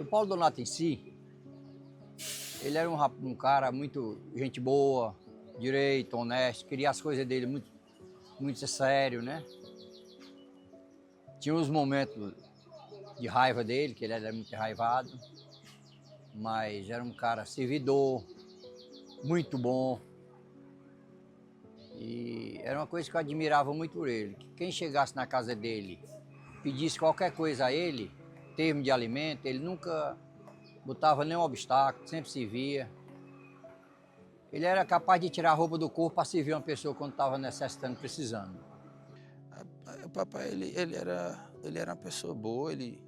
E o Paulo Donato em si, ele era um cara muito gente boa, direito, honesto, queria as coisas dele muito sério, né? Tinha uns momentos de raiva dele, que ele era muito enraivado, mas era um cara servidor, muito bom. E era uma coisa que eu admirava muito por ele, que quem chegasse na casa dele, pedisse qualquer coisa a ele, termo de alimento, ele nunca botava nenhum obstáculo, sempre servia. Ele era capaz de tirar a roupa do corpo para servir uma pessoa quando estava necessitando, precisando. O papai, ele era uma pessoa boa, ele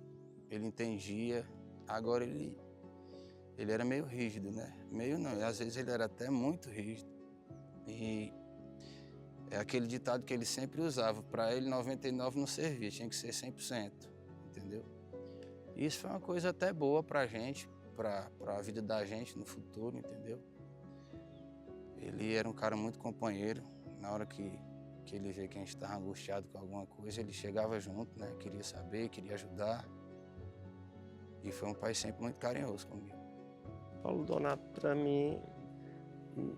entendia. Agora ele era meio rígido, né? Meio não, às vezes ele era até muito rígido. E é aquele ditado que ele sempre usava, para ele 99 não servia, tinha que ser 100%, entendeu? Isso foi uma coisa até boa pra gente, pra a vida da gente no futuro, entendeu? Ele era um cara muito companheiro. Na hora que ele vê que a gente estava angustiado com alguma coisa, ele chegava junto, né? Queria saber, queria ajudar. E foi um pai sempre muito carinhoso comigo. Paulo Donato, para mim,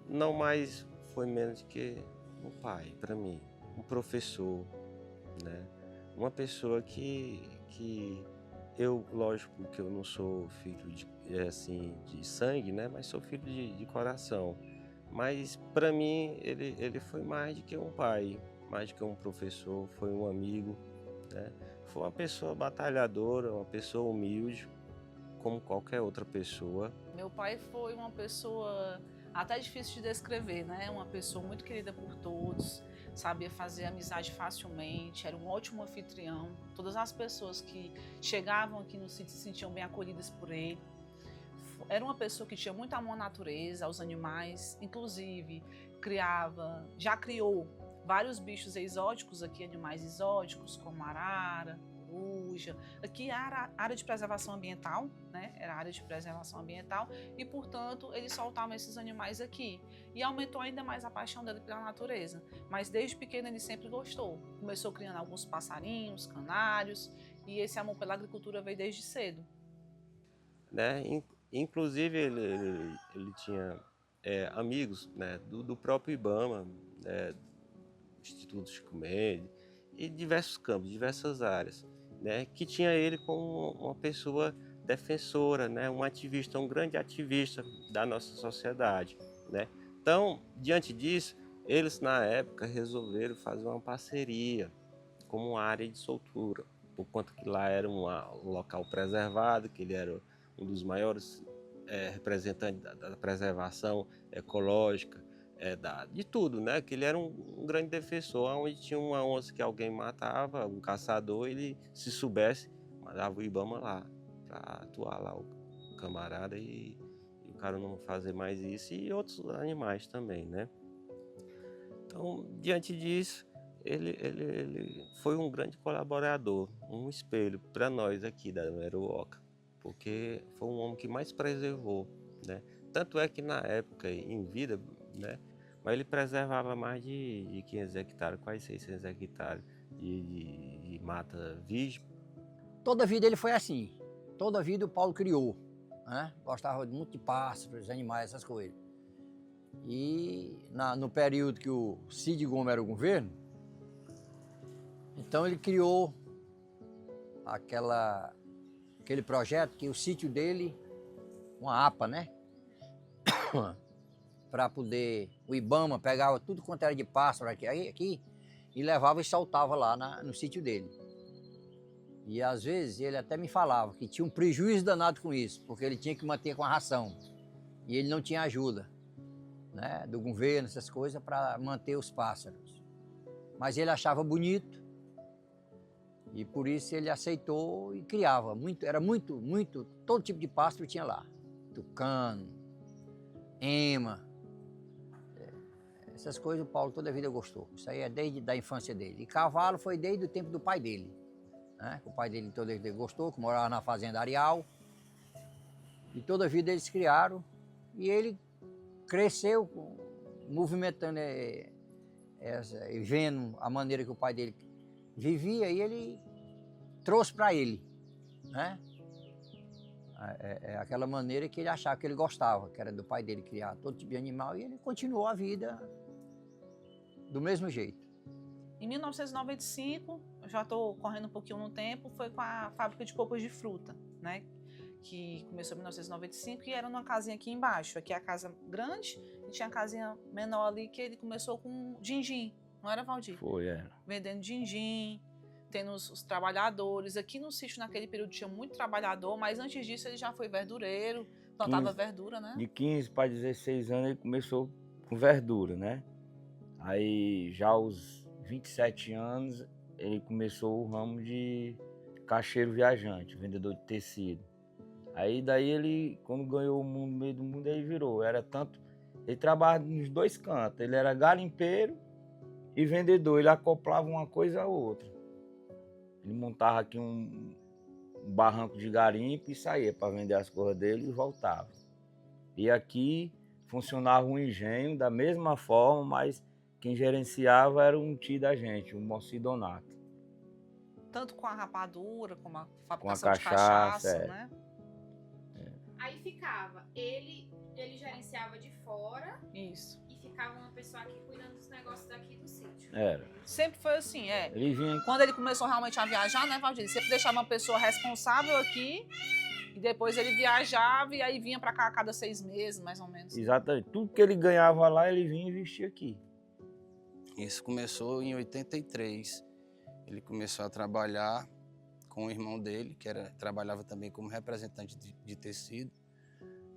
não mais foi menos que um pai, para mim, um professor, né? Uma pessoa que eu, lógico que eu não sou filho assim, de sangue, né? Mas sou filho de coração. Mas para mim ele foi mais do que um pai, mais do que um professor, foi um amigo, né? Foi uma pessoa batalhadora, uma pessoa humilde, como qualquer outra pessoa. Meu pai foi uma pessoa até difícil de descrever, né? Uma pessoa muito querida por todos, sabia fazer amizade facilmente, era um ótimo anfitrião. Todas as pessoas que chegavam aqui no sítio se sentiam bem acolhidas por ele. Era uma pessoa que tinha muito amor à natureza, aos animais, inclusive já criou vários bichos exóticos aqui, animais exóticos, como arara, coruja. Aqui era área de preservação ambiental, né? Era área de preservação ambiental e, portanto, ele soltava esses animais aqui. E aumentou ainda mais a paixão dele pela natureza. Mas desde pequeno ele sempre gostou. Começou criando alguns passarinhos, canários, e esse amor pela agricultura veio desde cedo. Né? Inclusive ele tinha amigos, né? do próprio IBAMA, né? Instituto Chico Mendes, e diversos campos, diversas áreas, né? Que tinha ele como uma pessoa defensora, né? Um ativista, um grande ativista da nossa sociedade, né? Então, diante disso, eles na época resolveram fazer uma parceria como uma área de soltura, por conta que lá era um local preservado, que ele era um dos maiores representantes da preservação ecológica, de tudo, né? Que ele era um grande defensor, onde tinha uma onça que alguém matava, um caçador, ele, se soubesse, mandava o IBAMA lá, para atuar lá o camarada e o cara não fazer mais isso, e outros animais também, né? Então, diante disso, ele foi um grande colaborador, um espelho para nós aqui da Meruoca, porque foi um homem que mais preservou, né? Tanto é que na época, em vida, né? Mas ele preservava mais de 500 hectares, quase 600 hectares de mata virgem. Toda a vida ele foi assim. Toda a vida o Paulo criou, né? Gostava muito de pássaros, animais, essas coisas. E no período que o Cid Gomes era o governo, então ele criou aquele projeto que o sítio dele, uma APA, né? Para poder, o IBAMA pegava tudo quanto era de pássaro aqui e levava e soltava lá no sítio dele. E às vezes ele até me falava que tinha um prejuízo danado com isso, porque ele tinha que manter com a ração e ele não tinha ajuda, né, do governo, essas coisas, para manter os pássaros. Mas ele achava bonito e por isso ele aceitou e criava. Era muito, todo tipo de pássaro tinha lá. Tucano, ema, essas coisas o Paulo toda a vida gostou. Isso aí é desde a infância dele. E cavalo foi desde o tempo do pai dele, né? O pai dele toda a vida gostou, que morava na fazenda Areal. E toda a vida eles criaram e ele cresceu movimentando, e vendo a maneira que o pai dele vivia, e ele trouxe para ele, né? É aquela maneira que ele achava que ele gostava, que era do pai dele criar todo tipo de animal, e ele continuou a vida do mesmo jeito. Em 1995, eu já estou correndo um pouquinho no tempo, foi com a fábrica de polpas de fruta, né? Que começou em 1995 e era numa casinha aqui embaixo. Aqui é a casa grande e tinha a casinha menor ali que ele começou com din-din, não era, Valdir? Foi, era. Vendendo din-din, tendo os trabalhadores. Aqui no sítio, naquele período, tinha muito trabalhador, mas antes disso ele já foi verdureiro, plantava verdura, né? De 15 para 16 anos ele começou com verdura, né? Aí já aos 27 anos ele começou o ramo de caixeiro viajante, vendedor de tecido. Aí daí ele, quando ganhou o mundo, meio do mundo, ele virou. Era tanto, ele trabalhava nos dois cantos, ele era garimpeiro e vendedor, ele acoplava uma coisa a outra. Ele montava aqui um barranco de garimpo e saía para vender as coisas dele e voltava. E aqui funcionava um engenho da mesma forma, mas quem gerenciava era um tio da gente, o Moacir Donato. Tanto com a rapadura, como a Com a fabricação de cachaça, cachaça, é. né? Aí ficava, ele gerenciava de fora Isso. e ficava uma pessoa aqui cuidando dos negócios daqui do sítio. Era. Sempre foi assim, é. Ele vinha. Quando ele começou realmente a viajar, né, Valdir? Ele sempre deixava uma pessoa responsável aqui e depois ele viajava e aí vinha pra cá a cada 6 meses, mais ou menos. Exatamente. Tudo que ele ganhava lá, ele vinha investir aqui. Isso começou em 83. Ele começou a trabalhar com o irmão dele, que trabalhava também como representante de tecido,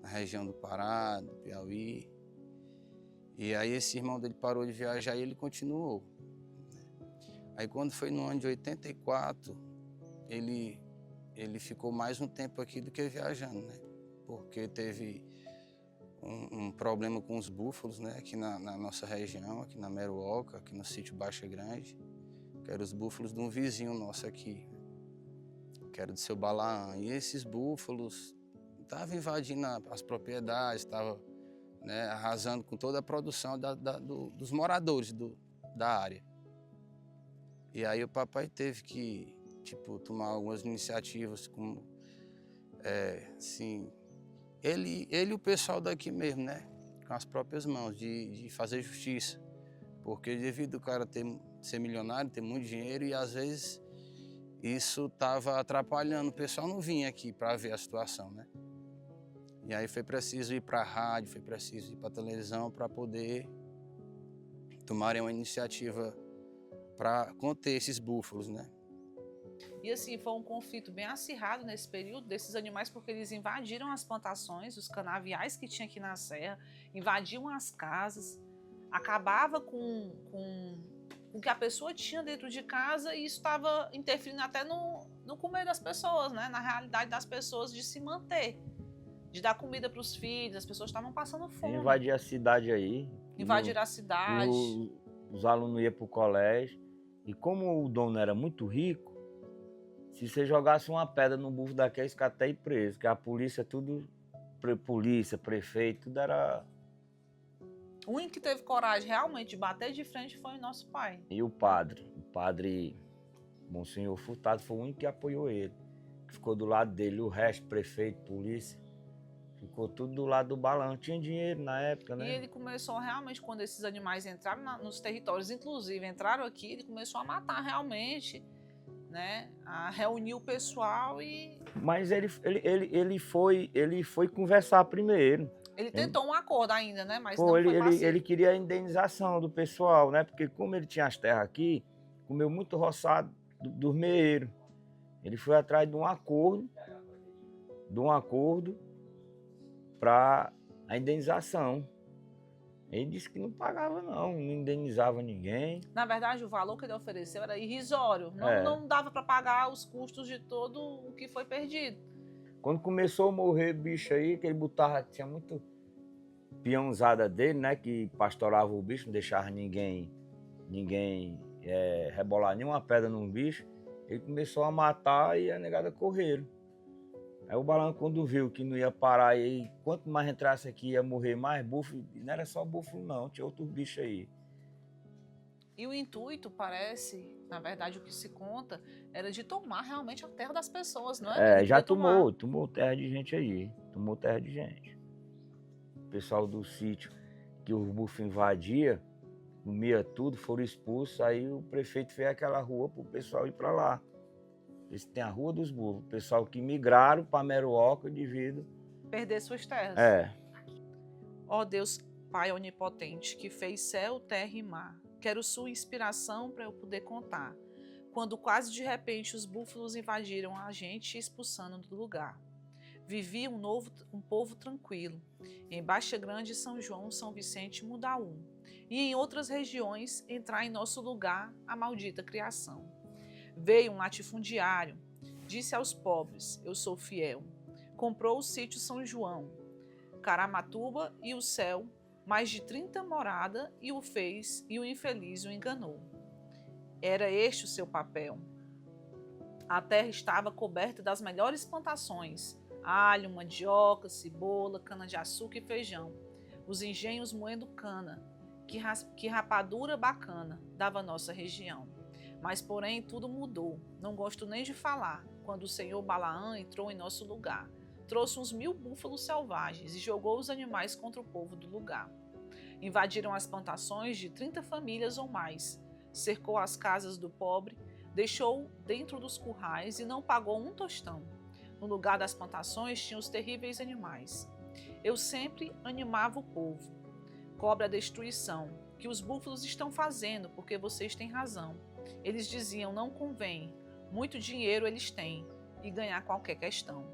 na região do Pará, do Piauí. E aí esse irmão dele parou de viajar e ele continuou. Aí quando foi no ano de 84, ele ficou mais um tempo aqui do que viajando, né? Porque teve um problema com os búfalos, né? Aqui na nossa região, aqui na Meruoca, aqui no sítio Baixa Grande, que eram os búfalos de um vizinho nosso aqui, que era do seu Balaã. E esses búfalos estavam invadindo as propriedades, estavam, né, arrasando com toda a produção dos moradores da área. E aí o papai teve que, tipo, tomar algumas iniciativas, como, assim, ele e o pessoal daqui mesmo, né, com as próprias mãos, de fazer justiça. Porque devido ao cara ser milionário, ter muito dinheiro, e às vezes isso estava atrapalhando, o pessoal não vinha aqui para ver a situação, né? E aí foi preciso ir para a rádio, foi preciso ir para a televisão para poder tomarem uma iniciativa para conter esses búfalos, né? E assim, foi um conflito bem acirrado nesse período desses animais, porque eles invadiram as plantações, os canaviais que tinha aqui na serra, invadiam as casas, acabava com o que a pessoa tinha dentro de casa, e isso estava interferindo até no comer das pessoas, né? Na realidade das pessoas de se manter, de dar comida para os filhos, as pessoas estavam passando fome. Invadir a cidade aí. Invadir a cidade. Os alunos iam para o colégio. E como o dono era muito rico, se você jogasse uma pedra no bufo daqueles, fica até ir preso. Que a polícia, tudo, polícia, prefeito, tudo era... O único que teve coragem realmente de bater de frente foi o nosso pai. E o padre Monsenhor Furtado, foi o único que apoiou ele. Que ficou do lado dele, o resto, prefeito, polícia, ficou tudo do lado do Balão. Tinha dinheiro na época, né? E ele começou realmente, quando esses animais entraram nos territórios, inclusive entraram aqui, ele começou a matar realmente, né? A reunir o pessoal e... Mas ele foi conversar primeiro. Ele tentou um acordo ainda, né? Mas Pô, não foi pacífico. ele queria a indenização do pessoal, né? Porque como ele tinha as terras aqui, comeu muito roçado dos meeiros. Ele foi atrás de um acordo para a indenização. Ele disse que não pagava não indenizava ninguém. Na verdade, o valor que ele ofereceu era irrisório. Não dava para pagar os custos de todo o que foi perdido. Quando começou a morrer bicho aí, que ele botava, tinha muito peãozada dele, né? Que pastorava o bicho, não deixava ninguém rebolar nenhuma pedra num bicho. Ele começou a matar e a negada correram. Aí o Balão, quando viu que não ia parar, e quanto mais entrasse aqui ia morrer mais búfalo, não era só búfalo não, tinha outros bichos aí. E o intuito parece, na verdade o que se conta, era de tomar realmente a terra das pessoas, não é? Ele Já tomar. tomou terra de gente aí, tomou terra de gente. O pessoal do sítio que o bufo invadia, comia tudo, foram expulsos, aí o prefeito fez aquela rua para o pessoal ir para lá. Eles têm a Rua dos Bufos, o pessoal que migraram para Meruoca devido... Perder suas terras. Ó Deus, Pai onipotente, que fez céu, terra e mar, quero sua inspiração para eu poder contar. Quando quase de repente os búfalos invadiram a gente, expulsando do lugar. Vivia um povo tranquilo, em Baixa Grande, São João, São Vicente, Mundaú, e em outras regiões entrar em nosso lugar a maldita criação. Veio um latifundiário, disse aos pobres, eu sou fiel, comprou o sítio São João, Caramatuba e o céu, mais de 30 moradas, e o fez, e o infeliz o enganou. Era este o seu papel. A terra estava coberta das melhores plantações, alho, mandioca, cebola, cana-de-açúcar e feijão. Os engenhos moendo cana, que rapadura bacana dava a nossa região. Mas, porém, tudo mudou. Não gosto nem de falar, quando o senhor Balaã entrou em nosso lugar. Trouxe uns 1000 búfalos selvagens e jogou os animais contra o povo do lugar. Invadiram as plantações de 30 famílias ou mais. Cercou as casas do pobre, deixou dentro dos currais e não pagou um tostão. No lugar das plantações tinha os terríveis animais. Eu sempre animava o povo. Cobre a destruição, que os búfalos estão fazendo, porque vocês têm razão. Eles diziam, não convém, muito dinheiro eles têm, e ganhar qualquer questão.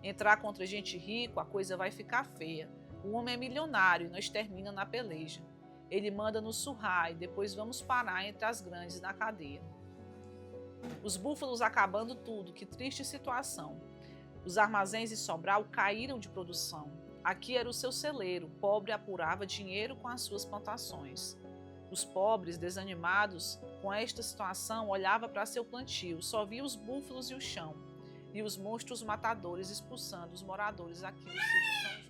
Entrar contra gente rico, a coisa vai ficar feia. O homem é milionário e nós termina na peleja. Ele manda nos surrar e depois vamos parar entre as grandes na cadeia. Os búfalos acabando tudo, que triste situação. Os armazéns de Sobral caíram de produção. Aqui era o seu celeiro, o pobre apurava dinheiro com as suas plantações. Os pobres, desanimados com esta situação, olhavam para seu plantio, só via os búfalos e o chão, e os monstros matadores expulsando os moradores aqui do sítio São João.